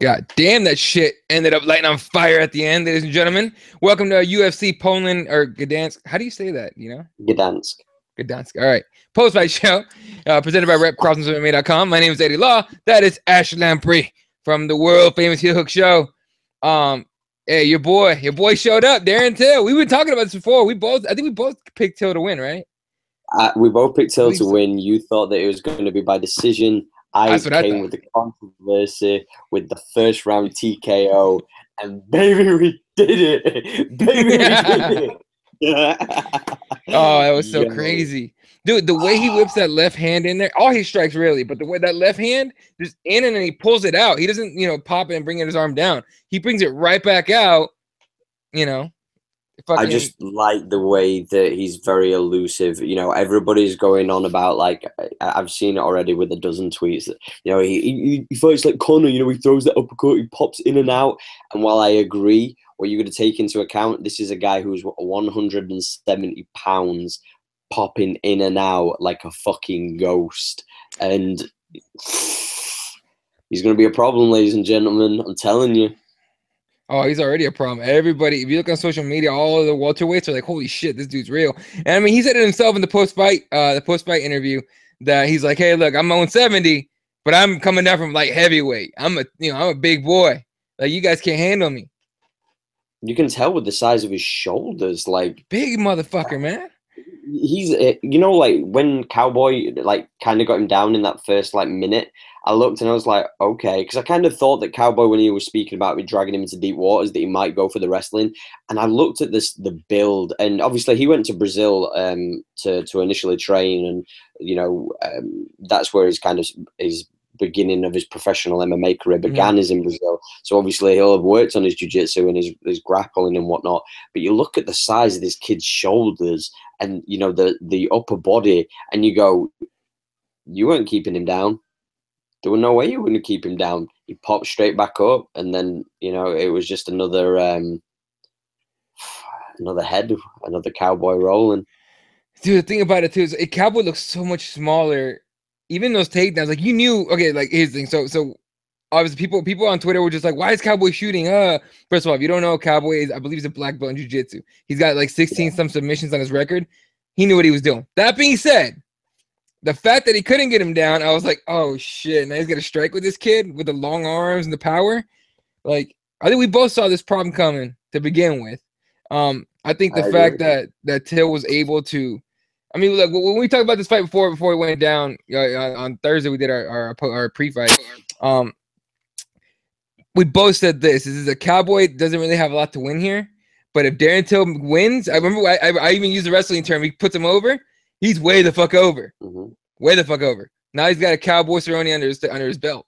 God damn, that shit ended up lighting on fire at the end, ladies and gentlemen. Welcome to UFC Poland or Gdansk. How do you say that? You know? Gdansk. Gdansk. All right. Post-Fight Show, presented by RepCrossingMMA.com. My name is Eddie Law. That is Ash Lamprey from the world famous Heel Hook Show. Hey, your boy showed up, Darren Till. We were talking about this before. I think we both picked Till to win, right? We both picked Till to win. You thought that it was going to be by decision. I came with the controversy with the first round TKO, and baby, we did it. Baby, we did it. Oh, that was so crazy. Dude, the way he whips that left hand in there, all he strikes really, but the way that left hand just in and then he pulls it out. He doesn't, pop it and bring his arm down. He brings it right back out, I just like the way that he's very elusive. Everybody's going on about, like, I've seen it already with a dozen tweets that, he fights like Conor, he throws that uppercut, he pops in and out. And while I agree, what you're going to take into account, this is a guy who's 170 pounds popping in and out like a fucking ghost. And he's going to be a problem, ladies and gentlemen. I'm telling you. Oh, he's already a problem. Everybody, if you look on social media, all of the welterweights are like, holy shit, this dude's real. And I mean, he said it himself in the post-fight interview that he's like, hey, look, I'm 170, but I'm coming down from light heavyweight. I'm a big boy. Like, you guys can't handle me. You can tell with the size of his shoulders, like, big motherfucker, man. He's, like when Cowboy kind of got him down in that first minute, I looked and I was like, okay, because I kind of thought that Cowboy, when he was speaking about me dragging him into deep waters, that he might go for the wrestling. And I looked at the build, and obviously he went to Brazil to initially train, and that's where his beginning of his professional MMA career began, is in Brazil. So obviously he'll have worked on his jiu-jitsu and his grappling and whatnot. But you look at the size of this kid's shoulders and the upper body, and you go, you weren't keeping him down. There was no way you were going to keep him down. He popped straight back up, and then it was just another Cowboy rolling. Dude, the thing about it too is Cowboy looks so much smaller. Even those takedowns, like, you knew, okay, like, here's the thing. So obviously people on Twitter were just like, why is Cowboy shooting? First of all, if you don't know, Cowboy is, I believe, he's a black belt in jiu-jitsu. He's got like 16 some submissions on his record. He knew what he was doing. That being said, the fact that he couldn't get him down, I was like, oh shit, now he's gonna strike with this kid with the long arms and the power. Like, I think we both saw this problem coming to begin with. I think the fact that Till was able to, I mean, look, when we talked about this fight before it went down on Thursday, we did our pre-fight. We both said this is a Cowboy doesn't really have a lot to win here, but if Darren Till wins, I remember I even used the wrestling term. He puts him over. He's way the fuck over. Way the fuck over. Now he's got a Cowboy Cerrone under his belt.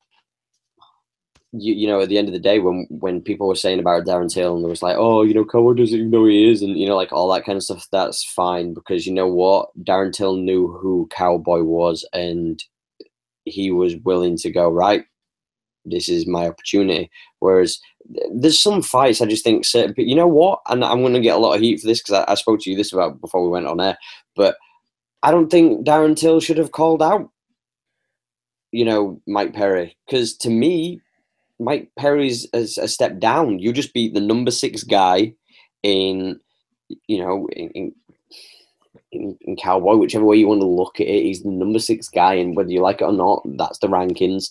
At the end of the day, when people were saying about Darren Till, and there was like, oh, Cowboy doesn't even know he is, and like all that kind of stuff, that's fine, because you know what? Darren Till knew who Cowboy was, and he was willing to go, right, this is my opportunity. Whereas there's some fights I just think, but you know what? And I'm going to get a lot of heat for this because I spoke to you this about before we went on air, but I don't think Darren Till should have called out, Mike Perry, because to me, Mike Perry's a step down. You just beat the number 6 guy in Cowboy, whichever way you want to look at it. He's the number 6 guy, and whether you like it or not, that's the rankings.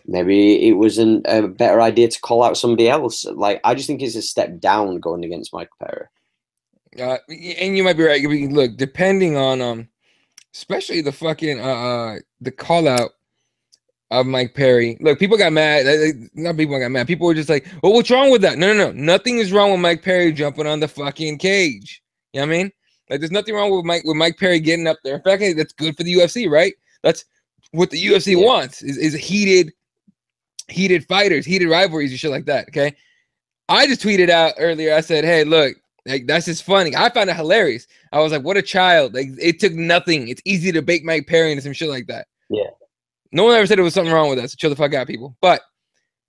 Maybe it wasn't a better idea to call out somebody else. Like, I just think it's a step down going against Mike Perry. And you might be right. Look, depending on especially the fucking the call out of Mike Perry. Look, people got mad. Not people got mad. People were just like, "Well, what's wrong with that?" No. Nothing is wrong with Mike Perry jumping on the fucking cage. You know what I mean? Like, there's nothing wrong with Mike Perry getting up there. In fact, that's good for the UFC, right? That's what the UFC wants is heated fighters, heated rivalries and shit like that. Okay. I just tweeted out earlier. I said, "Hey, look, like, that's just funny." I found it hilarious. I was like, "What a child!" Like, it took nothing. It's easy to bake Mike Perry into some shit like that. Yeah. No one ever said there was something wrong with that. So chill the fuck out, people. But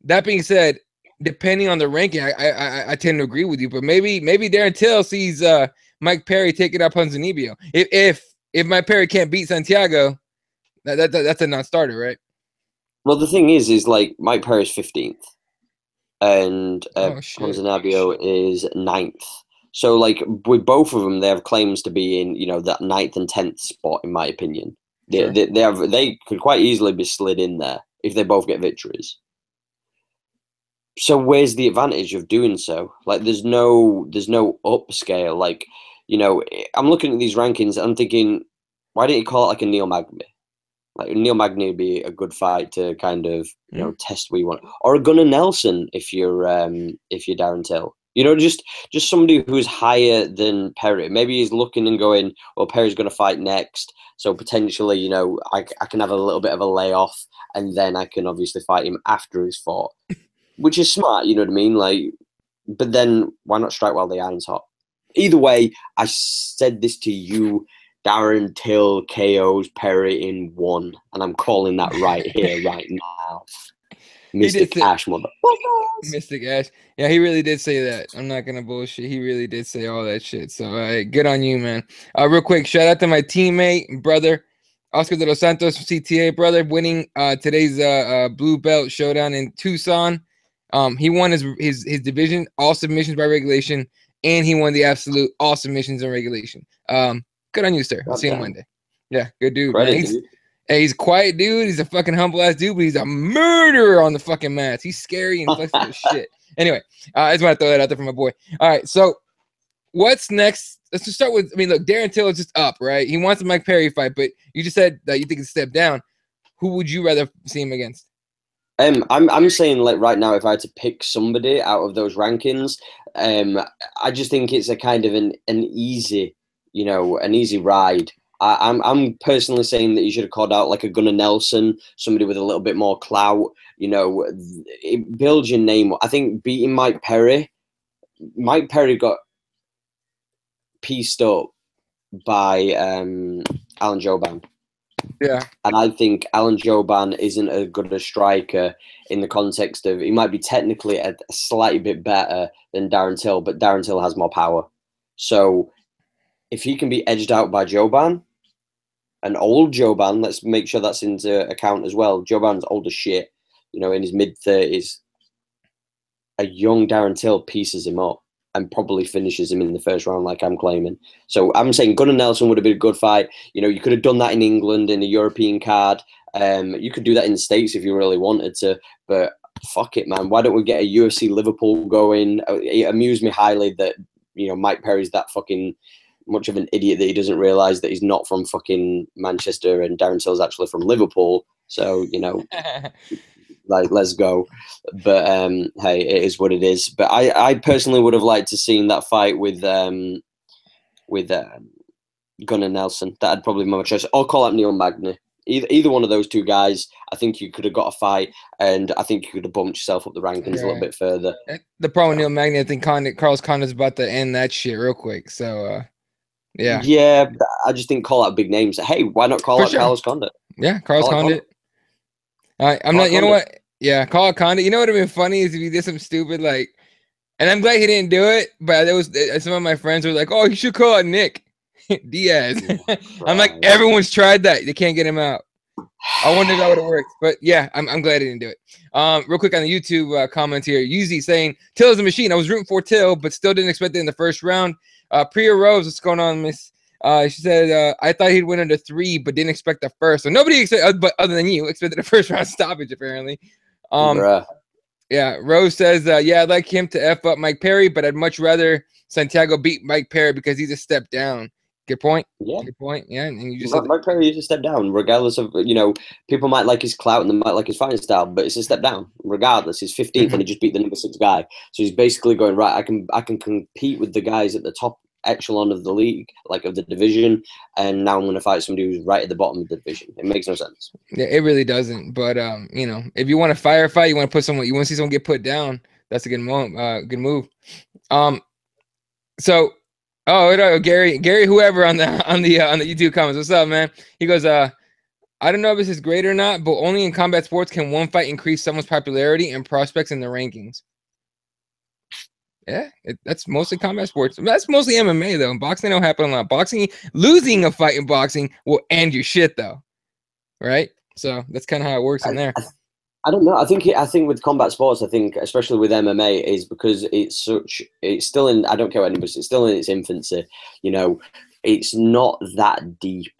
that being said, depending on the ranking, I tend to agree with you. But maybe Darren Till sees Mike Perry taking out Ponzinibbio. If Mike Perry can't beat Santiago, that's a non-starter, right? Well, the thing is like Mike Perry's 15th. and Ponzinibbio is 9th. So, like, with both of them, they have claims to be in, that 9th and 10th spot, in my opinion. Sure. They could quite easily be slid in there if they both get victories. So where's the advantage of doing so? Like, there's no upscale. Like, I'm looking at these rankings. I'm thinking, why didn't you call it like a Neil Magny? Like, Neil Magny would be a good fight to kind of test what you want, or a Gunnar Nelson if you're Darren Till. Just somebody who's higher than Perry. Maybe he's looking and going, well, Perry's going to fight next, so potentially, I can have a little bit of a layoff, and then I can obviously fight him after he's fought, which is smart. You know what I mean? Like, but then why not strike while the iron's hot? Either way, I said this to you. Darren Till KOs Perry in 1, and I'm calling that right here, right now. Mystic Ash, motherfuckers. Mystic Ash. Yeah, he really did say that. I'm not gonna bullshit. He really did say all that shit. So good on you, man. Real quick, shout out to my teammate, brother, Oscar de los Santos from CTA, brother, winning today's blue belt showdown in Tucson. He won his division, all submissions by regulation, and he won the absolute all submissions in regulation. Good on you, sir. I'll see you on Monday. Yeah, good dude, man. He's a quiet dude. He's a fucking humble ass dude, but he's a murderer on the fucking mats. He's scary and flexible as shit. Anyway, I just want to throw that out there for my boy. All right, so what's next? Let's just start with. Look, Darren Till is just up, right? He wants the Mike Perry fight, but you just said that you think it's a step down. Who would you rather see him against? I'm saying, like, right now, if I had to pick somebody out of those rankings, I just think it's a kind of an easy. An easy ride. I'm personally saying that you should have called out like a Gunnar Nelson, somebody with a little bit more clout. It builds your name. I think beating Mike Perry got pieced up by Alan Jouban. Yeah. And I think Alan Jouban isn't as good a striker in the context of, he might be technically a slightly bit better than Darren Till, but Darren Till has more power. So if he can be edged out by Jouban, an old Jouban, let's make sure that's into account as well. Jouban's old as shit, in his mid-30s. A young Darren Till pieces him up and probably finishes him in the first round, like I'm claiming. So I'm saying Gunnar Nelson would have been a good fight. You could have done that in England in a European card. You could do that in the States if you really wanted to, but fuck it, man. Why don't we get a UFC Liverpool going? It amused me highly that, Mike Perry's that fucking much of an idiot that he doesn't realize that he's not from fucking Manchester and Darren Till's actually from Liverpool. So, like, let's go. But hey, it is what it is. But I personally would have liked to seen that fight with Gunnar Nelson. That'd probably be my choice. I'll call out Neil Magny. Either one of those two guys, I think you could have got a fight, and I think you could have bumped yourself up the rankings a little bit further. The problem with Neil Magny, I think Carlos Condit's about to end that shit real quick. So, yeah. Yeah, but I just didn't call out big names. Hey, why not call out Carlos Condit? Yeah, Carlos Condit. All right, I'm not. You know what? Yeah, call out Condit. You know what would have been funny is if he did something stupid like, and I'm glad he didn't do it. But there was some of my friends were like, "Oh, you should call out Nick Diaz." I'm like, everyone's tried that. They can't get him out. I wonder if that would have worked. But yeah, I'm glad he didn't do it. Real quick on the YouTube comments here, Yuzi saying Till is a machine. I was rooting for Till, but still didn't expect it in the first round. Priya Rose, what's going on, Miss? She said, I thought he'd win under 3, but didn't expect the first. So nobody but other than you expected the first round stoppage, apparently. Yeah, Rose says, yeah, I'd like him to F up Mike Perry, but I'd much rather Santiago beat Mike Perry because he's a step down. Good point. Yeah. Good point. Yeah. And you just said Mike Perry is a step down, regardless of, people might like his clout and they might like his fighting style, but it's a step down, regardless. He's 15th and he just beat the number 6 guy. So he's basically going, right, I can compete with the guys at the top echelon of the league, like of the division, and now I'm going to fight somebody who's right at the bottom of the division. It makes no sense. Yeah, it really doesn't. But if you want to firefight, you want to put someone, you want to see someone get put down, that's a good good move. So Gary, whoever on the YouTube comments, what's up, man? He goes, I don't know if this is great or not, but only in combat sports can one fight increase someone's popularity and prospects in the rankings. Yeah, that's mostly combat sports. That's mostly MMA, though. In boxing, don't happen a lot. Boxing, losing a fight in boxing will end your shit, though. Right? So that's kind of how it works in there. I don't know. I think with combat sports, I think especially with MMA, is because it's still in. I don't care what anybody. It's still in its infancy. You know, it's not that deep.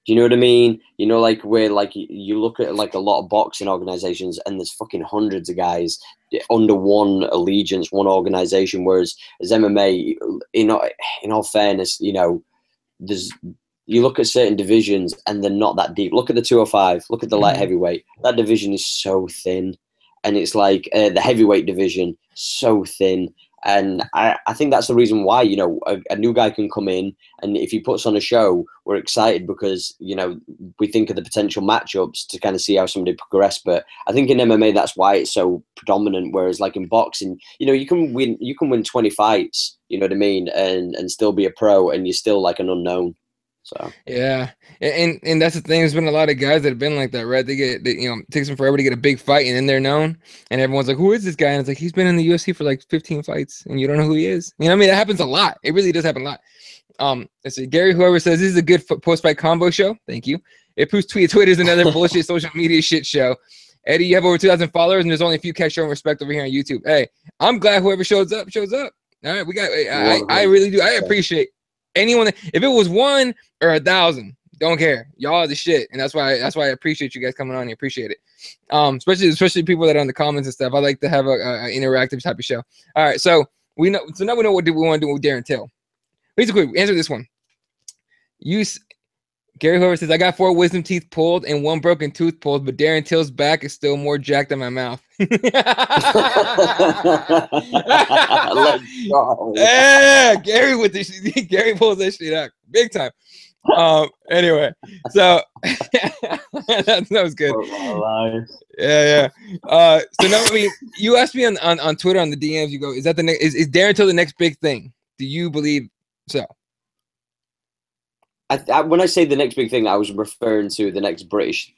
Do you know what I mean? You know, like where like you look at like a lot of boxing organizations, and there's fucking hundreds of guys under one allegiance, one organization. Whereas as MMA, in all fairness, you know, there's you look at certain divisions and they're not that deep. Look at the 205. Look at the light heavyweight. That division is so thin, and it's like the heavyweight division so thin. And I think that's the reason why, you know, a new guy can come in, and if he puts on a show, we're excited because, you know, we think of the potential matchups to kind of see how somebody progress. But I think in MMA, that's why it's so predominant. Whereas like in boxing, you know, you can win 20 fights, you know what I mean, and still be a pro, and you're still like an unknown. So Yeah, and that's the thing. There's been a lot of guys that have been like that, right? You know, it takes them forever to get a big fight, and then they're known, and everyone's like, "Who is this guy?" And it's like, he's been in the UFC for like 15 fights, and you don't know who he is. You know what I mean? That happens a lot. It really does happen a lot. Let's see. Gary, whoever says this is a good post-fight combo show. Thank you. It proves Twitter is another bullshit social media shit show. Eddie, you have over 2,000 followers, and there's only a few cats showing respect over here on YouTube. Hey, I'm glad whoever shows up shows up. All right, we got. I really do. I appreciate anyone. If it was 1 or 1,000, don't care. Y'all are the shit, and that's why I appreciate you guys coming on. I appreciate it. Especially people that are in the comments and stuff. I like to have a interactive type of show. All right, so now we know what we want to do with Darren Till. Basically, answer this one. Gary Hoover says, I got 4 wisdom teeth pulled and 1 broken tooth pulled, but Darren Till's back is still more jacked than my mouth. Let's go. Yeah, Gary with this. Gary pulls that shit out big time. Anyway, so that was good. Yeah. So now, I mean, you asked me on Twitter on the DMs. You go, is that the next? Is Darren Till the next big thing? Do you believe so? When I say the next big thing, I was referring to the next British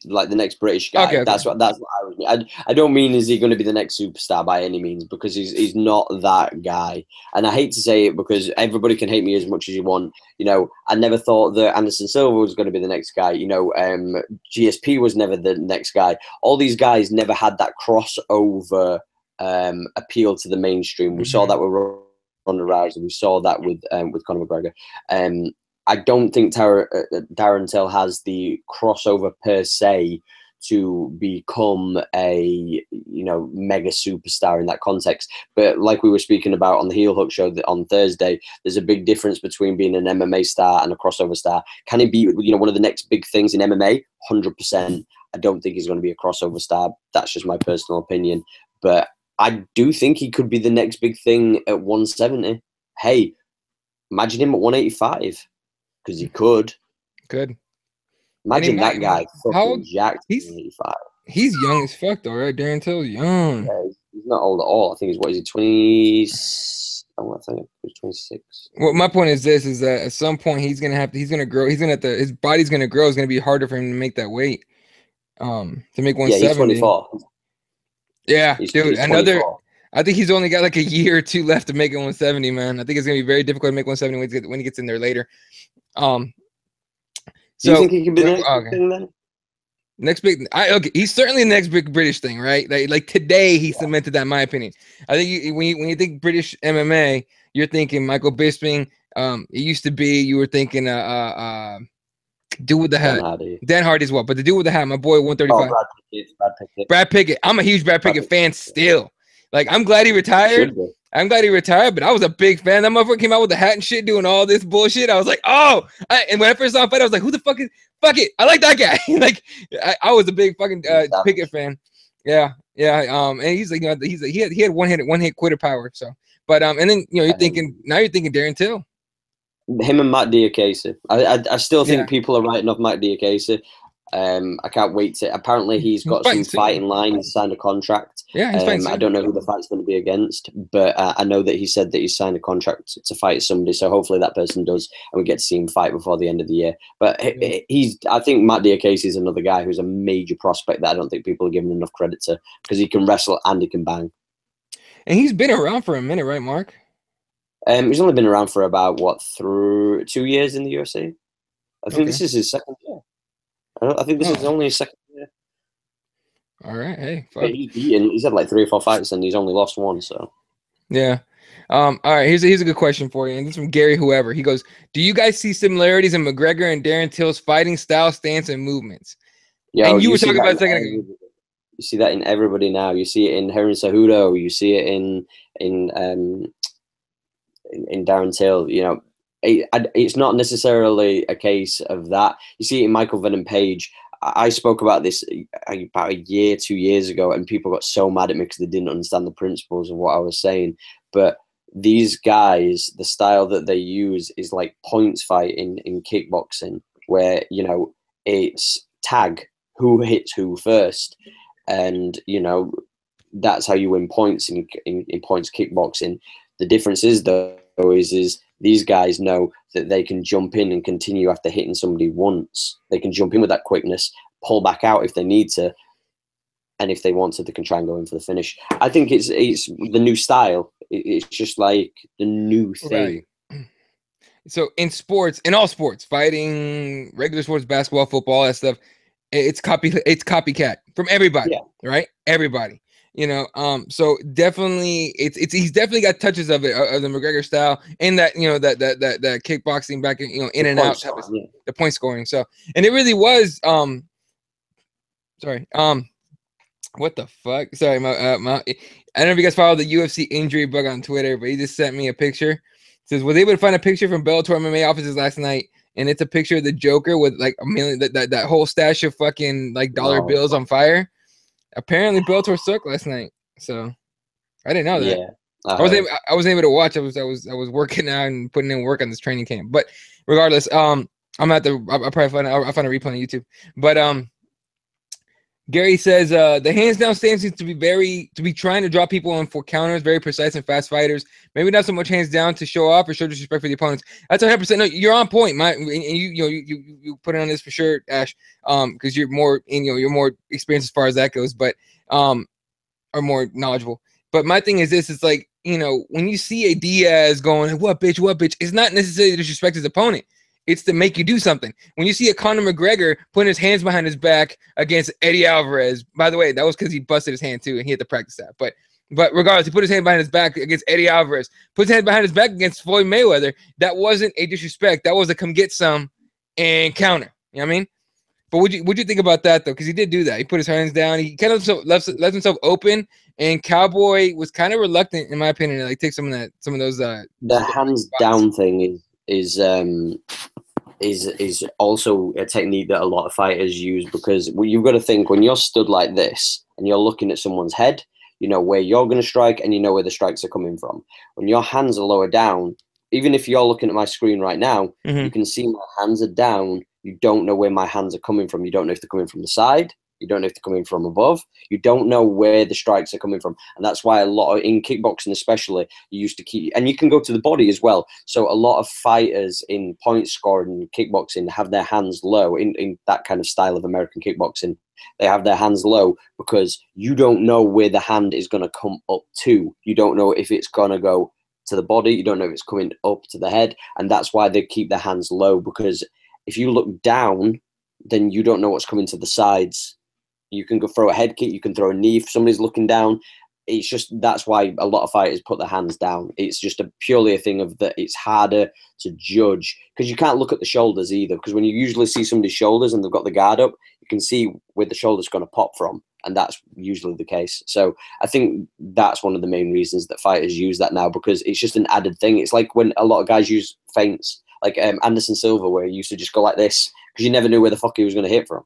guy. Okay. That's what I was mean. I don't mean is he going to be the next superstar by any means, because he's not that guy. And I hate to say it because everybody can hate me as much as you want. You know, I never thought that Anderson Silva was going to be the next guy. You know, GSP was never the next guy. All these guys never had that crossover appeal to the mainstream. We saw that with Ronda Rousey. We saw that with Conor McGregor. I don't think Darren Till has the crossover per se to become a mega superstar in that context. But like we were speaking about on the Heel Hook show on Thursday, there's a big difference between being an MMA star and a crossover star. Can he be one of the next big things in MMA? 100%. I don't think he's going to be a crossover star. That's just my personal opinion. But I do think he could be the next big thing at 170. Hey, imagine him at 185. Because he could. Imagine that guy. How old? Jacked. He's young as fuck, though, right? Darren Till's young. Yeah, he's not old at all. I think he's 20? I think he's 26. Well, my point is this: is that at some point he's gonna grow. His body's gonna grow. It's gonna be harder for him to make that weight. To make 170. Yeah, he's 24. Yeah, dude. I think he's only got like a year or 2 left to make it 170, man. I think it's gonna be very difficult to make 170 when he gets in there later. Do you think he can be the next big thing then? Next big, he's certainly the next big British thing, right? Like today, he cemented that, in my opinion. I think when you think British MMA, you're thinking Michael Bisping. It used to be you were thinking dude with the hat, Dan Hardy as well, but the dude with the hat, my boy, 135. Oh, Brad Pickett. I'm a huge Brad Pickett fan still. Like, I'm glad he retired. But I was a big fan. That motherfucker came out with the hat and shit, doing all this bullshit. I was like, and when I first saw him fight, I was like, who the fuck is? Fuck it, I like that guy. Like, I was a big fucking Pickett fan. Yeah. And he's like, he had one hit quitter power. So, but and then you're thinking Darren Till. Him and Matt Diakese. I still think people are writing off Matt Diakese. I can't wait to. Apparently, he's got some fight in line. He's signed a contract. Yeah, he's fighting. I don't know who the fight's going to be against, but I know that he said that he's signed a contract to fight somebody. So hopefully that person does, and we get to see him fight before the end of the year. But I think Matt Diakese is another guy who's a major prospect that I don't think people are giving enough credit to, because he can wrestle and he can bang. And he's been around for a minute, right, Mark? He's only been around for about 2 years in the UFC. I think this is his second year. I think this is only his second year. All right. Hey, fuck. He's had like 3 or 4 fights and he's only lost one. So Yeah. All right. Here's a good question for you, and this is from Gary. Whoever he goes, do you guys see similarities in McGregor and Darren Till's fighting style, stance, and movements? Yo, And you you were see talking that about in a second ago. you see that in everybody now. You see it in Heron Cejudo. You see it in Darren Till. You know, it's not necessarily a case of that. You see it in Michael Venom Page. I spoke about this about a year, 2 years ago, and people got so mad at me because they didn't understand the principles of what I was saying. But these guys, the style that they use is like points fight in kickboxing, where, you know, it's tag, who hits who first. And, you know, that's how you win points in points kickboxing. The difference is, though, is these guys know that they can jump in and continue after hitting somebody once. They can jump in with that quickness, pull back out if they need to, and if they want to, they can try and go in for the finish. I think it's the new style. It's just like the new thing. Right. So in sports, in all sports, fighting, regular sports, basketball, football, all that stuff, it's copycat from everybody, right? Everybody. You know, so definitely he's definitely got touches of it, of the McGregor style, and that, you know, that kickboxing back, you know, in and out type of, the point scoring. So, and it really was sorry, what the fuck? Sorry, my I don't know if you guys follow the UFC injury bug on Twitter, but he just sent me a picture. It says, was able to find a picture from Bellator MMA offices last night, and it's a picture of the Joker with like a million, that whole stash of fucking like dollar bills on fire. Apparently Bellator sucked last night, so I didn't know that. Yeah, I wasn't able to watch. I was working out and putting in work on this training camp. But regardless, I'll probably find a replay on YouTube. But Gary says the hands down stance seems to be trying to draw people in for counters, very precise and fast fighters. Maybe not so much hands down to show off or show disrespect for the opponents. That's 100%. No, you're on point, and you put it on this for sure, Ash. Because you're more you're more experienced as far as that goes, but are more knowledgeable. But my thing is this: it's like, you know, when you see a Diaz going, what bitch, it's not necessarily to disrespect his opponent. It's to make you do something. When you see a Conor McGregor putting his hands behind his back against Eddie Alvarez, by the way, that was because he busted his hand too, and he had to practice that. But regardless, he put his hand behind his back against Eddie Alvarez, put his hand behind his back against Floyd Mayweather. That wasn't a disrespect. That was a come get some and counter. You know what I mean? But what'd you think about that though? Because he did do that. He put his hands down. He kind of left himself open, and Cowboy was kind of reluctant, in my opinion, to like take some of those. The hands down thing is also a technique that a lot of fighters use, because you've got to think, when you're stood like this and you're looking at someone's head, you know where you're going to strike and you know where the strikes are coming from. When your hands are lower down, even if you're looking at my screen right now, you can see my hands are down. You don't know where my hands are coming from. You don't know if they're coming from the side. You don't know if they're coming from above. You don't know where the strikes are coming from. And that's why a lot of, in kickboxing especially, you used to keep, and you can go to the body as well. So a lot of fighters in point scoring kickboxing have their hands low in that kind of style of American kickboxing. They have their hands low because you don't know where the hand is going to come up to. You don't know if it's going to go to the body. You don't know if it's coming up to the head. And that's why they keep their hands low, because if you look down, then you don't know what's coming to the sides. You can go throw a head kick, you can throw a knee if somebody's looking down. It's just, that's why a lot of fighters put their hands down. It's just purely a thing of that it's harder to judge, because you can't look at the shoulders either, because when you usually see somebody's shoulders and they've got the guard up, you can see where the shoulder's going to pop from, and that's usually the case. So I think that's one of the main reasons that fighters use that now, because it's just an added thing. It's like when a lot of guys use feints, like Anderson Silva, where he used to just go like this, because you never knew where the fuck he was going to hit from.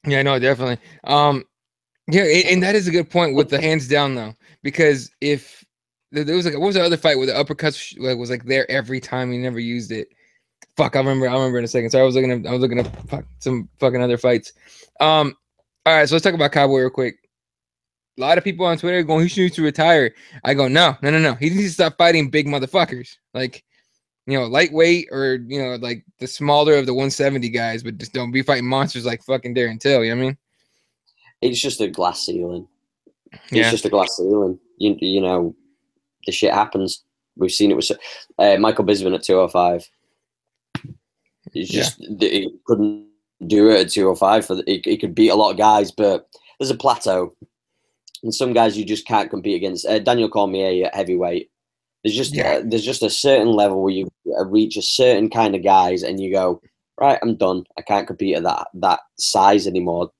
Yeah, no, definitely. Yeah, and that is a good point with the hands down though, because if there was like, what was the other fight where the uppercut was like there every time, he never used it? Fuck, I'll remember in a second. So I was looking at some fucking other fights. All right, so let's talk about Cowboy real quick. A lot of people on Twitter going, he needs to retire. I go, no. He needs to stop fighting big motherfuckers, like, you know, lightweight, or, you know, like the smaller of the 170 guys, but just don't be fighting monsters like fucking Darren Till. You know what I mean? It's just a glass ceiling. Yeah. It's just a glass ceiling. You know, the shit happens. We've seen it with Michael Bisping at 205. It's just, it couldn't do it at 205. He could beat a lot of guys, but there's a plateau. And some guys you just can't compete against. Daniel Cormier at heavyweight. There's just a certain level where you reach a certain kind of guys and you go, right, I'm done. I can't compete at that size anymore.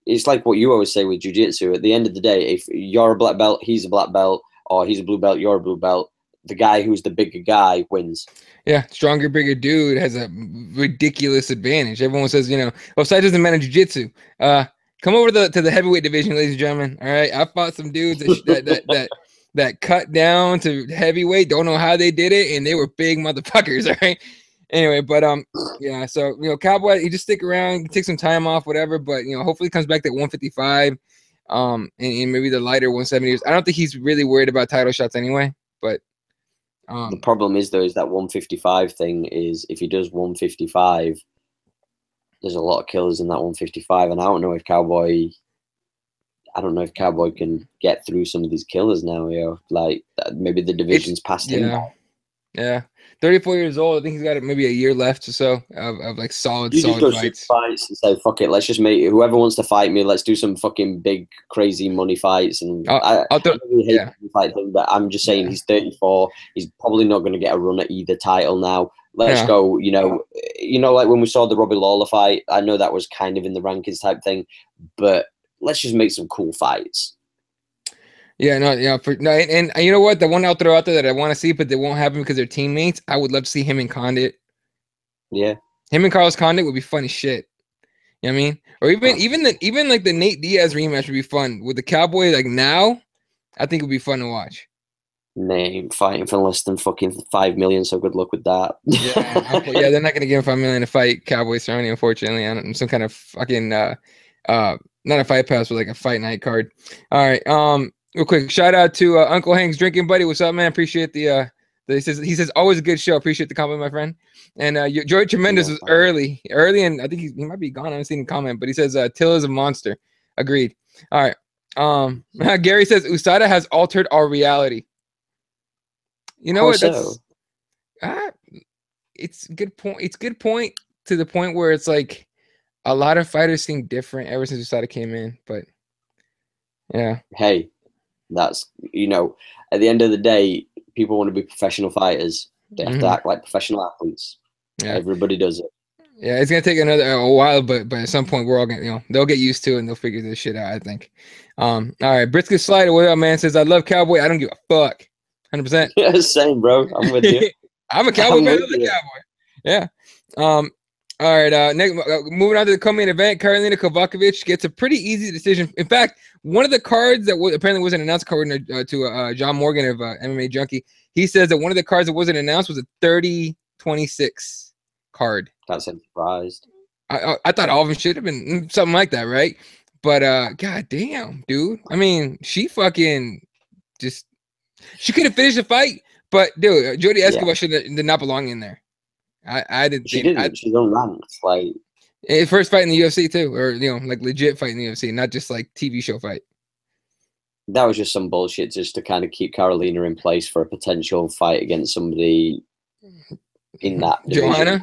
It's like what you always say with jiu-jitsu. At the end of the day, if you're a black belt, he's a black belt, or he's a blue belt, you're a blue belt, the guy who's the bigger guy wins. Yeah, stronger, bigger dude has a ridiculous advantage. Everyone says, well, size doesn't matter in jiu-jitsu. Come over to the heavyweight division, ladies and gentlemen. All right, I fought some dudes that cut down to heavyweight. Don't know how they did it, and they were big motherfuckers. All right. Anyway, but yeah. So Cowboy, he just stick around, take some time off, whatever. But hopefully, he comes back to 155, and maybe the lighter 170s. I don't think he's really worried about title shots anyway. But the problem is though, is that 155 thing is if he does 155. There's a lot of killers in that 155, and I don't know if Cowboy can get through some of these killers now. Like maybe the division's past him. Yeah, 34 years old. I think he's got maybe a year left or so of like solid fights. Fights and say, fuck it, let's just make whoever wants to fight me. Let's do some fucking big, crazy money fights. And I really hate the fight thing, but I'm just saying he's 34. He's probably not going to get a run at either title now. Let's go, like when we saw the Robbie Lawler fight, I know that was kind of in the rankings type thing, but let's just make some cool fights. Yeah, and you know what? The one I'll throw out there that I want to see, but they won't happen because they're teammates. I would love to see him and Condit. Yeah. Him and Carlos Condit would be fun as shit. You know what I mean? Or even like the Nate Diaz rematch would be fun. With the Cowboy, like now, I think it would be fun to watch. Name fighting for less than fucking 5 million, so good luck with that. Yeah, they're not gonna give him 5 million to fight Cowboy Cerrone, unfortunately. On some kind of fucking not a fight pass, but like a fight night card. All right, real quick, shout out to Uncle Hank's drinking buddy. What's up, man? Appreciate the he says always a good show. Appreciate the compliment, my friend. And George Tremendous was early, and I think he might be gone. I haven't seen him comment, but he says Till is a monster. Agreed. All right. Gary says USADA has altered our reality. You know what? So? It's a good point. It's a good point to the point where it's like a lot of fighters seem different ever since USADA came in. But yeah. Hey, that's at the end of the day, people want to be professional fighters. They have to act like professional athletes. Yeah. Everybody does it. Yeah, it's gonna take a while, but at some point we're all gonna they'll get used to it and they'll figure this shit out. I think. All right, Brisket Slider, what up, man? Says I love Cowboy. I don't give a fuck. 100%. Yeah, same, bro. I'm with you. I'm a Cowboy fan. I'm a Cowboy. Yeah. All right. Next, moving on to the co-main event, Karolina Kovacevic gets a pretty easy decision. In fact, one of the cards that apparently wasn't announced, according to John Morgan of MMA Junkie, he says that one of the cards that wasn't announced was a 30-26 card. That's surprised. I thought all of them should have been something like that, right? But god damn, dude. I mean, she fucking just. She could have finished the fight, but dude, Jodie Escobar did not belong in there. I didn't. She didn't. She's unranked. Like first fight in the UFC too, or like legit fight in the UFC, not just like TV show fight. That was just some bullshit, just to kind of keep Karolina in place for a potential fight against somebody in that Joanna.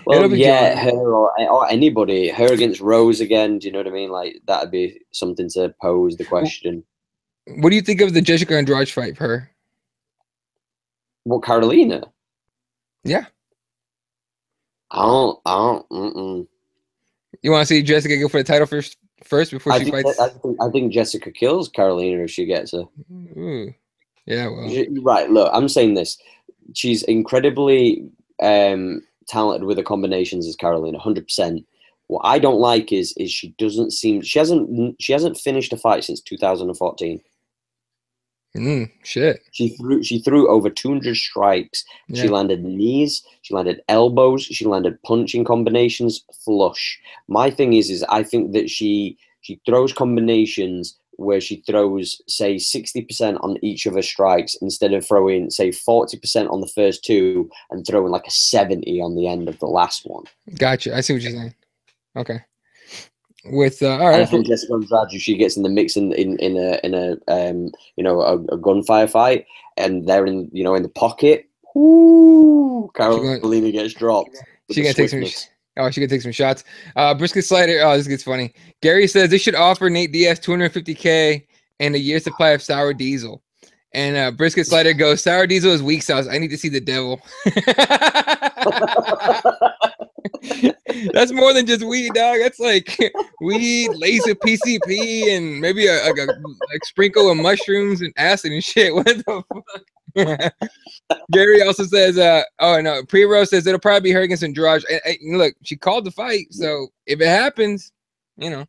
Well, yeah, her or anybody. Her against Rose again. Do you know what I mean? Like that'd be something to pose the question. What do you think of the Jessica Andrade fight for her? What, Karolina? Yeah. I don't. You want to see Jessica go for the title first before she fights? I think Jessica kills Karolina if she gets her. Ooh. Yeah, well. Right, look, I'm saying this. She's incredibly talented with the combinations as Karolina, 100%. What I don't like is she hasn't finished a fight since 2014. Shit. She threw over 200 strikes. Yeah. She landed knees. She landed elbows. She landed punching combinations flush. My thing is I think that she throws combinations where she throws, say, 60% on each of her strikes instead of throwing, say, 40% on the first two and throwing like a 70 on the end of the last one. Gotcha. I see what you're saying. Okay. With all right, I think Jessica Andrade, she gets in the mix in a gunfire fight, and they're in the pocket. Ooh, Karolina gets dropped. She gonna take some. Oh, she could take some shots. Brisket Slider. Oh, this gets funny. Gary says they should offer Nate Diaz $250K and a year's supply of sour diesel. And Brisket Slider goes, sour diesel is weak sauce. I need to see the devil. That's more than just weed, dog. That's like weed, lace of PCP, and maybe a sprinkle of mushrooms and acid and shit. What the fuck? Gary also says, oh no, Pre-Rose says it'll probably be her against Andrade. And look, she called the fight, so if it happens, you know,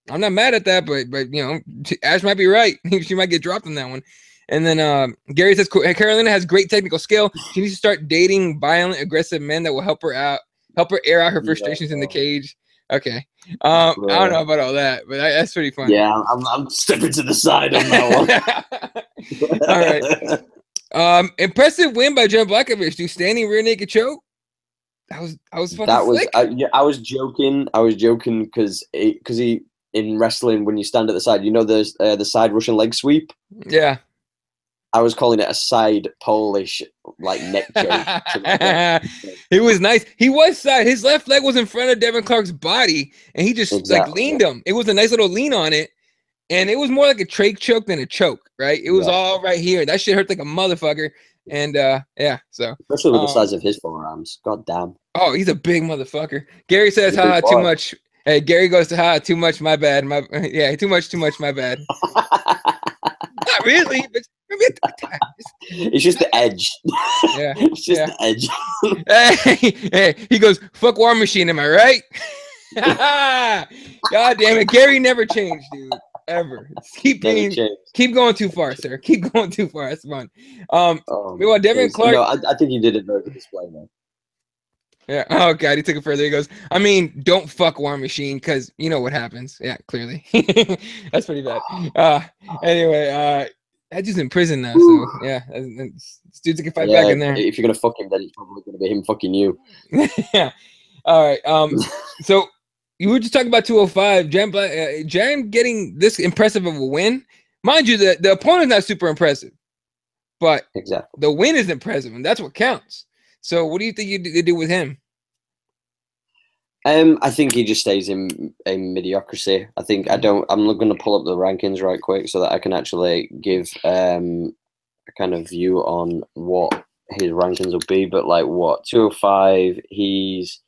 I'm not mad at that, but you know, Ash might be right. She might get dropped on that one. And then Gary says Carolina has great technical skill. She needs to start dating violent, aggressive men that will help her air out her frustrations in the cage. Okay. I don't know about all that, but that's pretty fun. Yeah, I'm stepping to the side on that one. All right. Impressive win by John Blachowicz. Do standing rear naked choke. I was fucking slick. I was joking. I was joking because he in wrestling when you stand at the side, you know, there's the side Russian leg sweep. Yeah. I was calling it a side Polish like neck choke. It was nice. He was side. His left leg was in front of Devin Clark's body, and he just like leaned him. It was a nice little lean on it, and it was more like a trach choke than a choke, right? It was all right here. That shit hurt like a motherfucker. And yeah, so especially with the size of his forearms. God damn. Oh, he's a big motherfucker. Gary says, haha, too much. Hey, Gary goes to haha, too much, my bad. Yeah, too much, my bad. Not really, but it's just the edge. Yeah, it's just the edge. Hey, he goes, fuck War Machine, am I right? God damn it, Gary never changed, dude, ever. Keep going too far, sir. Keep going too far. That's fun. Meanwhile, Devin Clark. No, I think he did it very good display, man. Yeah. Oh God, he took it further. He goes, I mean, don't fuck War Machine because you know what happens. Yeah, clearly. That's pretty bad. Anyway, I just in prison now, so yeah, this dude's gonna fight back in there. If you're gonna fuck him, then it's probably gonna be him fucking you. Yeah. All right. So you were just talking about 205. Jan getting this impressive of a win. Mind you, the opponent's not super impressive, but the win is impressive, and that's what counts. So what do you think you do with him? I think he just stays in mediocrity. I think I'm going to pull up the rankings right quick so that I can actually give a kind of view on what his rankings will be. But like 205, he's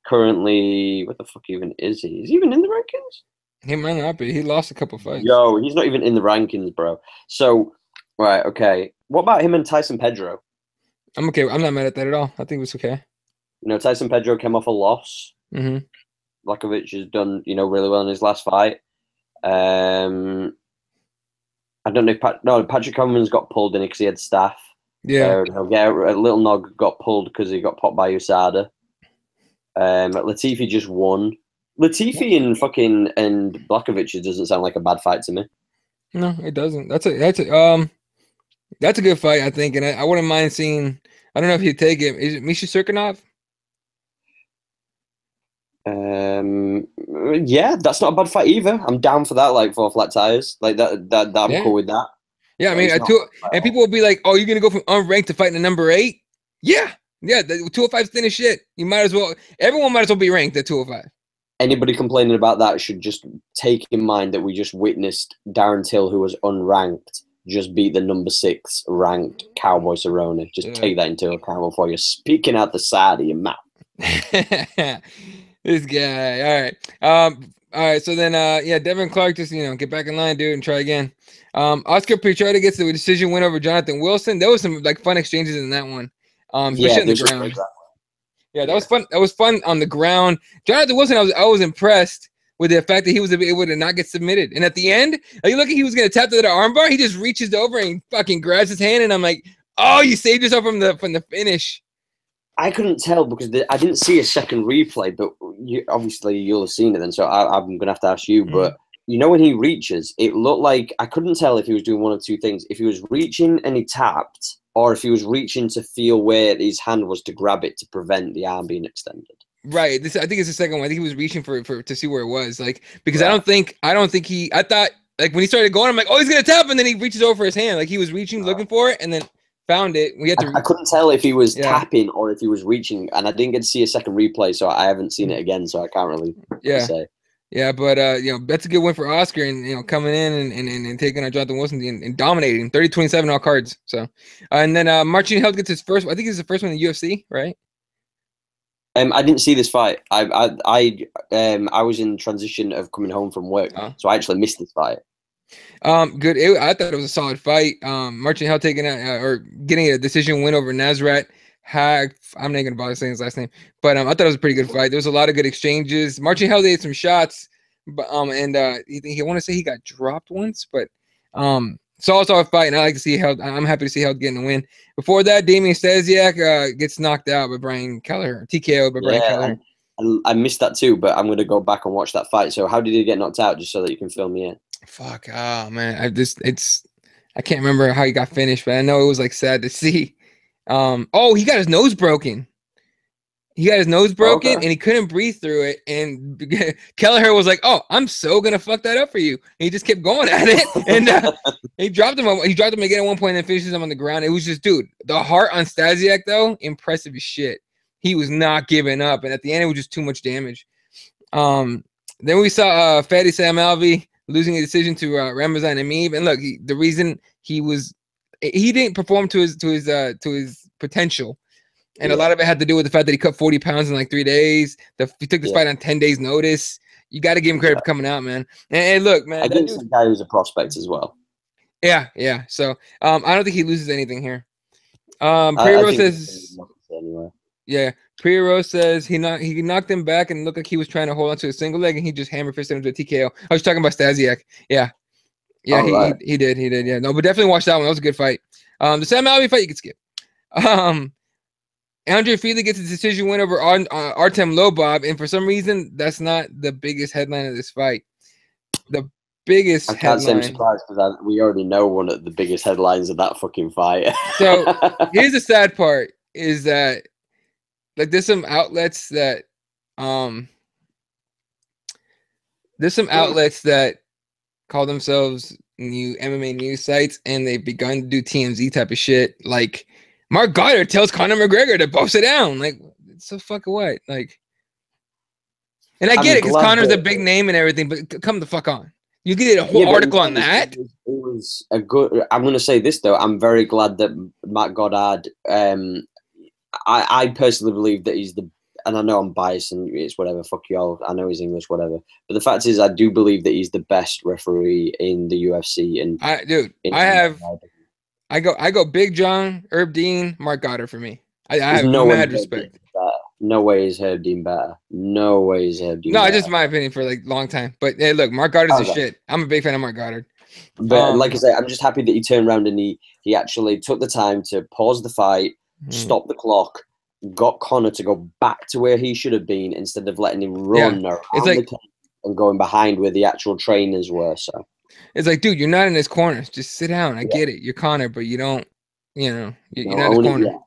currently, what the fuck even is he? Is he even in the rankings? He might not be. He lost a couple fights. Yo, he's not even in the rankings, bro. So, right, okay. What about him and Tyson Pedro? I'm okay. I'm not mad at that at all. I think it was okay. You know, Tyson Pedro came off a loss. Mm-hmm. Blachowicz has done, really well in his last fight. I don't know if Patrick Cummins got pulled in it because he had staph. Yeah. A little Nog got pulled because he got popped by USADA. Latifi just won. Latifi and Blachowicz doesn't sound like a bad fight to me. No, it doesn't. That's a good fight, I think, and I wouldn't mind seeing. I don't know if he'd take it. Is it Misha Serkinov? Yeah, that's not a bad fight either. I'm down for that. Like for flat tires, like that. I'm cool with that. Yeah, I mean, and people will be like, "Oh, you're gonna go from unranked to fighting the number 8?" Yeah. The 205's thin as shit. You might as well. Everyone might as well be ranked at 205. Anybody complaining about that should just take in mind that we just witnessed Darren Till, who was unranked, just beat the number 6 ranked Cowboy Cerrone. Just take that into account before you're speaking out the side of your mouth. This guy. All right. So then, Devin Clark just get back in line, dude, and try again. Oscar Piechota gets the decision win over Jonathan Wilson. There was some fun exchanges in that one. Especially on the ground. Yeah, that was fun. That was fun on the ground. Jonathan Wilson, I was impressed with the fact that he was able to not get submitted. And at the end, you look, he was gonna tap to the armbar. He just reaches over and fucking grabs his hand, and I'm like, oh, you saved yourself from the finish. I couldn't tell because I didn't see a second replay, but you'll have seen it then. So I'm gonna have to ask you. Mm-hmm. But when he reaches, it looked like I couldn't tell if he was doing one of two things: if he was reaching and he tapped, or if he was reaching to feel where his hand was to grab it to prevent the arm being extended. Right. I think it's the second one. I think he was reaching for to see where it was, because I don't think I thought when he started going, I'm like, oh, he's gonna tap, and then he reaches over his hand, like he was reaching, looking for it, and then found it. We had to. I couldn't tell if he was Yeah. tapping or if he was reaching, and I didn't get to see a second replay, so I haven't seen it again, so I can't really say. Yeah, but that's a good win for Oscar, and coming in and taking on Jonathan Wilson and dominating 30-27 all cards. So, and then Marcin Held gets his first. I think it's the first one in the UFC, right? I didn't see this fight. I was in transition of coming home from work, so I actually missed this fight. Good. I thought it was a solid fight. Marcin Held taking or getting a decision win over Nasrat Hag. I'm not gonna bother saying his last name, but I thought it was a pretty good fight. There was a lot of good exchanges. Marcin Held ate some shots, but and he want to say he got dropped once, but solid fight, and I like to see Held. I'm happy to see Held getting a win. Before that, Damian Stasiak gets knocked out by Brian Kelleher, TKO by Brian Kelleher. I missed that too, but I'm gonna go back and watch that fight. So how did he get knocked out? Just so that you can fill me in. Fuck, oh man, I can't remember how he got finished, but I know it was like sad to see. Oh, he got his nose broken. And he couldn't breathe through it. And Kelleher was like, "Oh, I'm so gonna fuck that up for you." And he just kept going at it, and he dropped him. He dropped him again at one point and finishes him on the ground. It was just, dude, the heart on Stasiak though, impressive as shit. He was not giving up, and at the end, it was just too much damage. Then we saw Fadi Sam Alvey losing a decision to Ramazan Amib, and look, the reason he didn't perform to his potential, and a lot of it had to do with the fact that he cut 40 pounds in like 3 days. He took this fight on 10 days notice. You got to give him credit for coming out, man. And look, man, against the guy who's a prospect as well. Yeah. So I don't think he loses anything here. Priero says, yeah. Priero says he knocked him back and looked like he was trying to hold on to a single leg, and he just hammer fisted him to a TKO. I was talking about Stasiak. Yeah, he did. Yeah, no, but definitely watch that one. That was a good fight. The Sam Alvey fight you could skip. Andre Fili gets a decision win over Artem Lobov, and for some reason, that's not the biggest headline of this fight. The biggest headline. I can't say I'm surprised because we already know one of the biggest headlines of that fucking fight. So here's the sad part: is that like there's some outlets that call themselves new MMA news sites, and they've begun to do TMZ type of shit. Like Mark Goddard tells Conor McGregor to both sit down. Like, it's so fucking what? Like, and I get it because Conor's a big name and everything, but come the fuck on. You get a whole article on that. It was a good. I'm going to say this though. I'm very glad that Matt Goddard. I personally believe that he's the. And I know I'm biased and it's whatever. Fuck y'all. I know he's English, whatever. But the fact is, I do believe that he's the best referee in the UFC. And I go Big John, Herb Dean, Mark Goddard for me. I have mad respect. No way is Herb Dean better. No way is Herb Dean better. No, just my opinion for like a long time. But hey, look, Mark Goddard's a shit. I'm a big fan of Mark Goddard. But like I say, I'm just happy that he turned around and he actually took the time to pause the fight, stop the clock, got Conor to go back to where he should have been instead of letting him run around the cage and going behind where the actual trainers were. So it's like, dude, you're not in his corner. Just sit down. I get it. You're Conor, but you don't, you're not in his corner.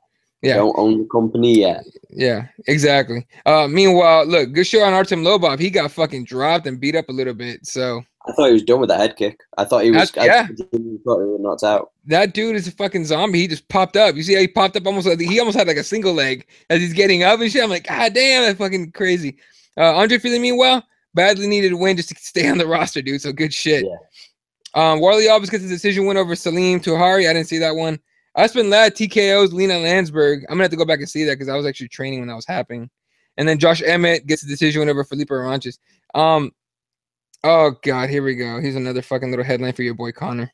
Yeah. Don't own the company yet. Yeah, exactly. Meanwhile, look, good show on Artem Lobov. He got fucking dropped and beat up a little bit. So I thought he was done with the head kick. I thought he was. I thought he was knocked out. That dude is a fucking zombie. He just popped up. You see how he popped up he almost had like a single leg as he's getting up and shit. I'm like, God damn, that's fucking crazy. Andre Fili, meanwhile, badly needed a win just to stay on the roster, dude. So good shit. Yeah. Warley Alves gets a decision win over Salim Tuhari. I didn't see that one. Aspen Ladd TKOs Lena Landsberg. I'm gonna have to go back and see that because I was actually training when that was happening. And then Josh Emmett gets a decision win over Felipe Aranches. Oh God, here we go. Here's another fucking little headline for your boy Conor.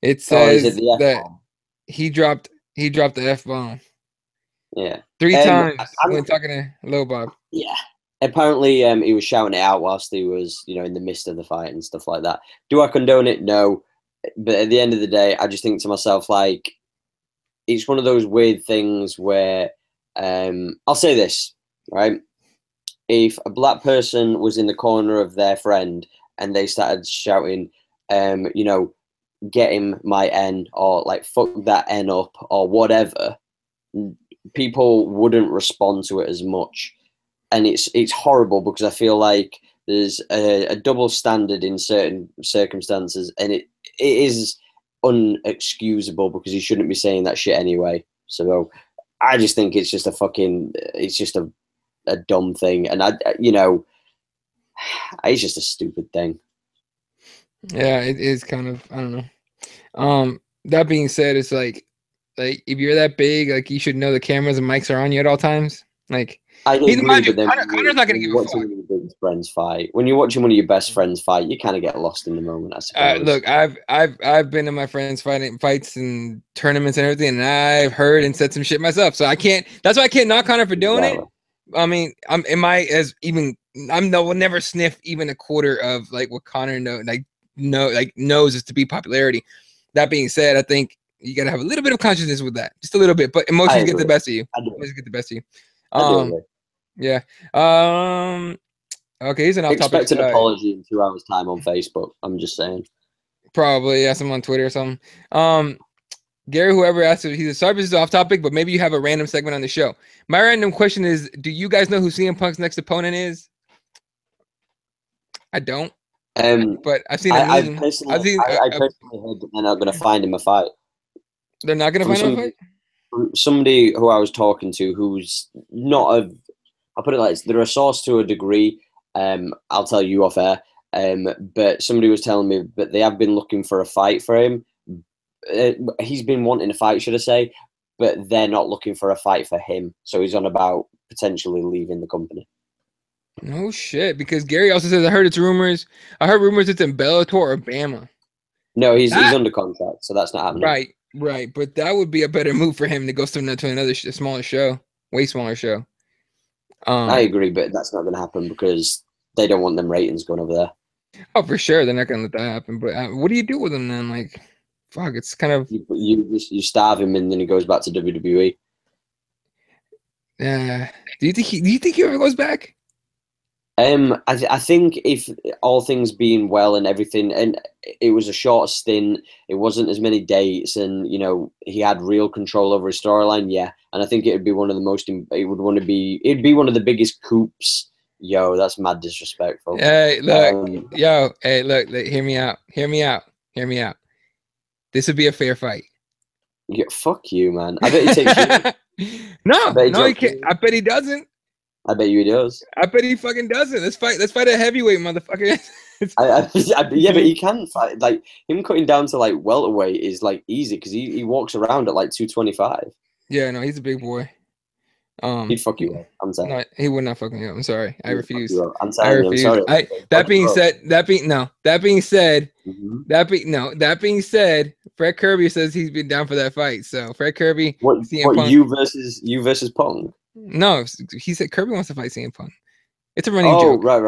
It says that he dropped the F-bomb. Yeah. 3 times when talking to Lobov. Yeah. Apparently he was shouting it out whilst he was, in the midst of the fight and stuff like that. Do I condone it? No. But at the end of the day, I just think to myself, like, it's one of those weird things where I'll say this, right? If a black person was in the corner of their friend and they started shouting, get him my N, or like fuck that N up, or whatever, people wouldn't respond to it as much. And it's horrible because I feel like there's a double standard in certain circumstances, and it is unexcusable because he shouldn't be saying that shit anyway. So I just think it's just a dumb thing, and it's just a stupid thing. Yeah, it is kind of, I don't know. That being said, it's like if you're that big, like you should know the cameras and mics are on you at all times. Like I agree, but then Connor's not gonna give a fuck. One of your biggest friends fight, when you're watching one of your best friends fight, you kind of get lost in the moment, I suppose. Look, I've been to my friends fights and tournaments and everything, and I've heard and said some shit myself. So I can't. That's why I can't knock Connor for doing it. I mean, will never sniff even a quarter of like what Connor knows is to be popularity. That being said, I think you gotta have a little bit of consciousness with that, just a little bit. But emotions get the best of you. Emotions get the best of you. Yeah. Okay, here's an off-topic. Expect an apology in 2 hours' time on Facebook. I'm just saying. Probably, yeah, someone on Twitter or something. Gary, whoever asked it, he's sorry this is off topic, but maybe you have a random segment on the show. My random question is, do you guys know who CM Punk's next opponent is? I don't. But I've seen a meme. I personally heard that they're not going to find him a fight. They're not going to find him a fight? Somebody who I was talking to who's not I'll put it like this, they're a source to a degree. I'll tell you off air. But somebody was telling me that they have been looking for a fight for him. He's been wanting a fight, should I say, but they're not looking for a fight for him. So he's on about potentially leaving the company. No shit, because Gary also says, I heard rumors it's in Bellator or Bama. No, he's under contract, so that's not happening. Right. But that would be a better move for him to go to another smaller show, way smaller show. I agree, but that's not going to happen because they don't want them ratings going over there. Oh, for sure, they're not going to let that happen. But what do you do with him then? Like, fuck, it's kind of you starve him and then he goes back to WWE. Yeah. Do you think he ever goes back? I think if all things being well and everything, and it was a short stint, it wasn't as many dates, and he had real control over his storyline. Yeah, and I think it'd be one of the most. It'd be one of the biggest coups. Yo, that's mad disrespectful. Hey, look, hear me out. This would be a fair fight. Yeah, fuck you, man. I bet he takes you. No, he can't. I bet he doesn't. I bet you he does. I bet he fucking doesn't. Let's fight a heavyweight, motherfucker. Yeah, but he can fight. Like, him cutting down to like welterweight is like easy because he walks around at like 225. Yeah, no, he's a big boy. He'd fuck you up. I'm sorry. No, he would not fuck me up. I'm sorry. I refuse. I'm sorry. I'm sorry. That being said, Fred Kirby says he's been down for that fight. So Fred Kirby, what you versus Punk? No, he said Kirby wants to fight CM Punk. It's a running joke. Right.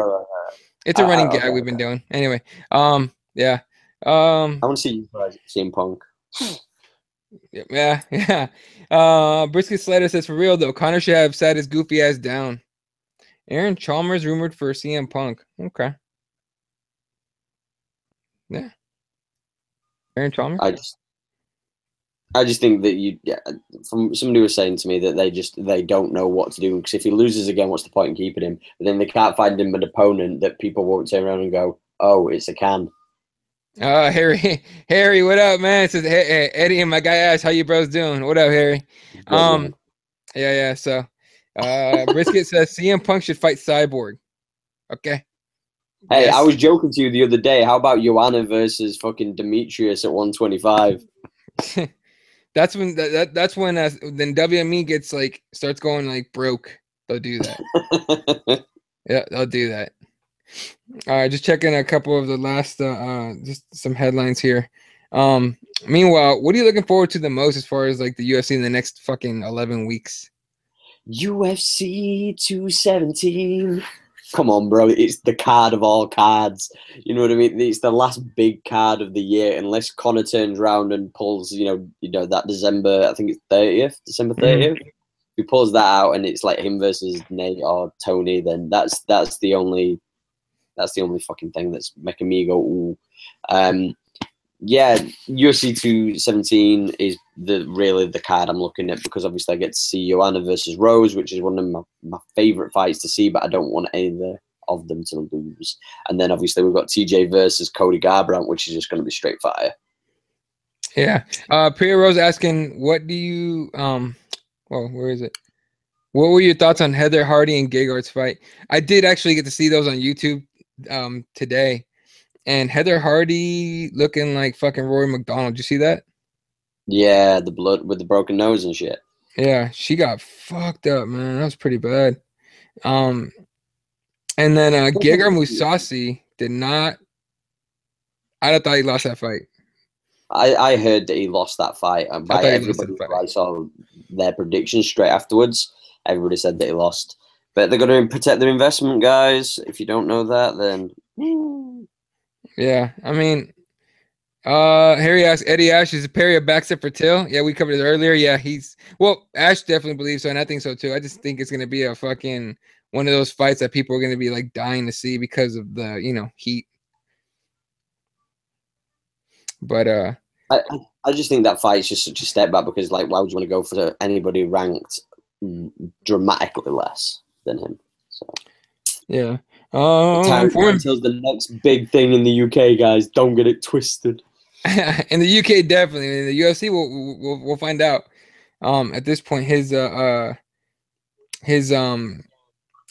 It's a running gag we've been doing. Anyway, yeah. I want to see you fight CM Punk. Yeah. Brisket Slater says, for real though, Connor should have sat his goofy ass down. Aaron Chalmers rumored for CM Punk. Okay. Yeah. Aaron Chalmers? I just think that from somebody was saying to me that they don't know what to do, because if he loses again, what's the point in keeping him? But then they can't find him an opponent that people won't turn around and go, oh, it's a can. Harry, what up, man? It says, hey, Eddie and my guy Ash, how you bros doing? What up, Harry? Yeah. So, Brisket says CM Punk should fight Cyborg. Okay. Hey, yes. I was joking to you the other day. How about Joanna versus fucking Demetrius at 125? That's when then WME starts going like broke. They'll do that. Yeah, they'll do that. All right, just checking a couple of the last just some headlines here. Meanwhile, what are you looking forward to the most as far as like the UFC in the next fucking 11 weeks? UFC 217. Come on, bro. It's the card of all cards. You know what I mean? It's the last big card of the year, unless Conor turns around and pulls, that December, I think it's 30th, December 30th. If he pulls that out and it's like him versus Nate or Tony, then that's the only fucking thing that's making me go, ooh. Yeah, UFC 217 is really the card I'm looking at, because obviously I get to see Joanna versus Rose, which is one of my favorite fights to see, but I don't want either of them to lose. And then obviously we've got TJ versus Cody Garbrandt, which is just going to be straight fire. Yeah. Priya Rose asking, what do you well, where is it? What were your thoughts on Heather Hardy and Gegard's fight? I did actually get to see those on YouTube today. And Heather Hardy looking like fucking Rory McDonald. Did you see that? Yeah, the blood with the broken nose and shit. Yeah, she got fucked up, man. That was pretty bad. Um, and then Gegard Mousasi did not. I thought he lost that fight. I heard that he lost that fight, and I by thought he lost that everybody fight. who I saw their predictions straight afterwards, everybody said that he lost. But they're going to protect their investment, guys. If you don't know that, then Yeah, I mean, Harry asks Eddie Ash, is Perry a backstep for Till? Yeah, we covered it earlier. Yeah, Ash definitely believes so, and I think so too. I just think it's gonna be a fucking one of those fights that people are gonna be like dying to see because of the heat. But I just think that fight is just such a step back because, like, why would you want to go for anybody ranked dramatically less than him? So yeah, Till's the next big thing in the UK, guys. Don't get it twisted. in the UK, definitely. In the UFC, we'll find out. At this point, his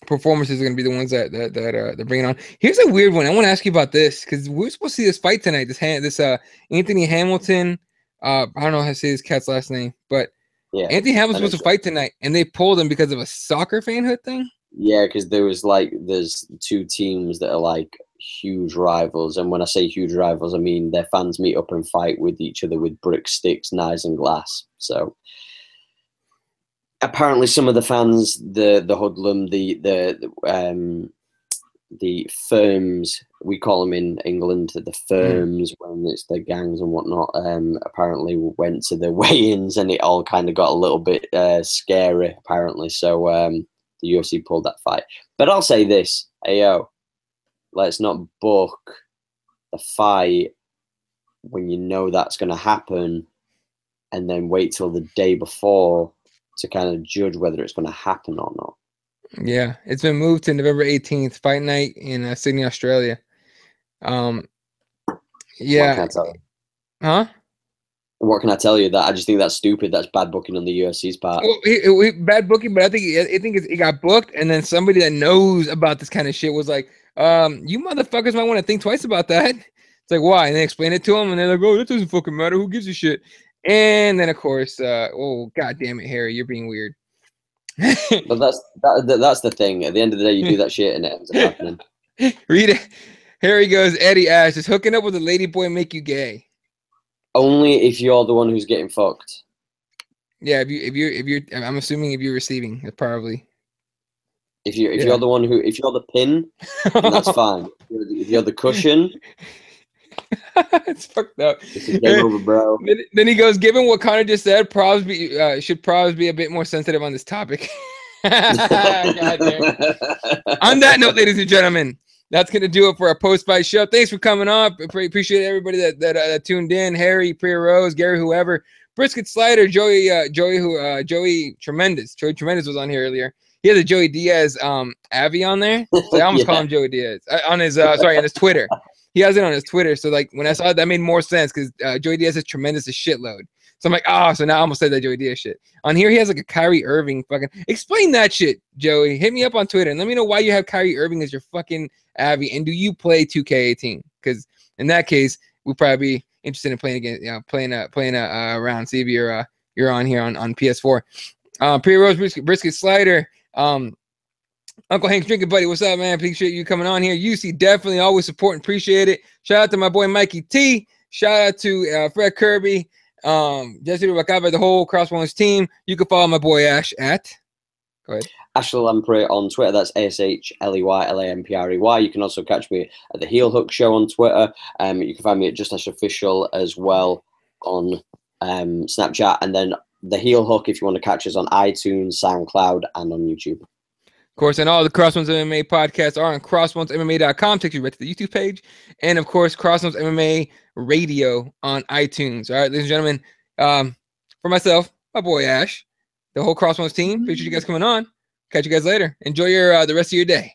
performances are going to be the ones that they're bringing on. Here's a weird one. I want to ask you about this because we're supposed to see this fight tonight. This Anthony Hamilton. I don't know how to say this cat's last name, but yeah, Anthony Hamilton's supposed to fight tonight, and they pulled him because of a soccer fanhood thing. Yeah, because there's two teams that are like huge rivals, and when I say huge rivals, I mean their fans meet up and fight with each other with brick, sticks, knives, and glass. So apparently, some of the fans, the hoodlum, the firms, we call them in England the firms when it's the gangs and whatnot, apparently went to the weigh-ins and it all kind of got a little bit scary apparently, so the UFC pulled that fight. But I'll say this, ayo, let's not book the fight when you know that's going to happen and then wait till the day before to kind of judge whether it's going to happen or not. Yeah, it's been moved to November 18th, fight night in Sydney, Australia. Yeah. What can I tell you? Huh? What can I tell you? That I just think that's stupid. That's bad booking on the UFC's part. Well, bad booking, but I think it got booked, and then somebody that knows about this kind of shit was like, "You motherfuckers might want to think twice about that." It's like, why? And they explain it to them, and they're like, "Oh, that doesn't fucking matter. Who gives a shit?" And then, of course, oh god damn it, Harry, you're being weird. But that's the thing. At the end of the day, you do that shit, and it ends up happening. Read it. Harry goes, Eddie Ash, does hooking up with a lady boy make you gay? Only if you're the one who's getting fucked. Yeah, if you're, I'm assuming if you're receiving, it's probably. If you're the one who, if you're the pin, then that's fine. If you're the cushion, it's fucked up. It's a game over, bro. Then he goes, given what Connor just said, should probably be a bit more sensitive on this topic. On that note, ladies and gentlemen, that's going to do it for our post-fight show. Thanks for coming on. Appreciate everybody that tuned in. Harry, Priya Rose, Gary, whoever. Brisket Slider, Joey Tremendous. Joey Tremendous was on here earlier. He has a Joey Diaz Avi on there. So I almost call him Joey Diaz. On his Twitter. He has it on his Twitter. So like when I saw it, that made more sense because Joey Diaz is tremendous as shitload. So I'm like, so now I almost said that Joey Diaz shit. On here, he has like a Kyrie Irving fucking. Explain that shit, Joey. Hit me up on Twitter and let me know why you have Kyrie Irving as your fucking Avi. And do you play 2K18? Because in that case, we'd probably be interested in playing again, playing a round. See if you're on here on PS4. Priya Rose, Brisket Slider. Uncle Hank's drinking buddy, what's up, man? Appreciate you coming on here. UC definitely always support and appreciate it. Shout out to my boy Mikey T. Shout out to Fred Kirby. Jesse Rubacaba, the whole Crossbones team. You can follow my boy Ash at. Go ahead. Ashley Lamprey on Twitter. That's ASHLEYLAMPREY. You can also catch me at the Heel Hook Show on Twitter. You can find me at Just Ash Official as well on Snapchat, and then the Heel Hook if you want to catch us on iTunes, SoundCloud, and on YouTube. Of course, and all the Crossbones MMA podcasts are on crossbonesmma.com. Takes you right to the YouTube page. And, of course, Crossbones MMA Radio on iTunes. All right, ladies and gentlemen, for myself, my boy Ash, the whole Crossbones team, appreciate you guys coming on. Catch you guys later. Enjoy the rest of your day.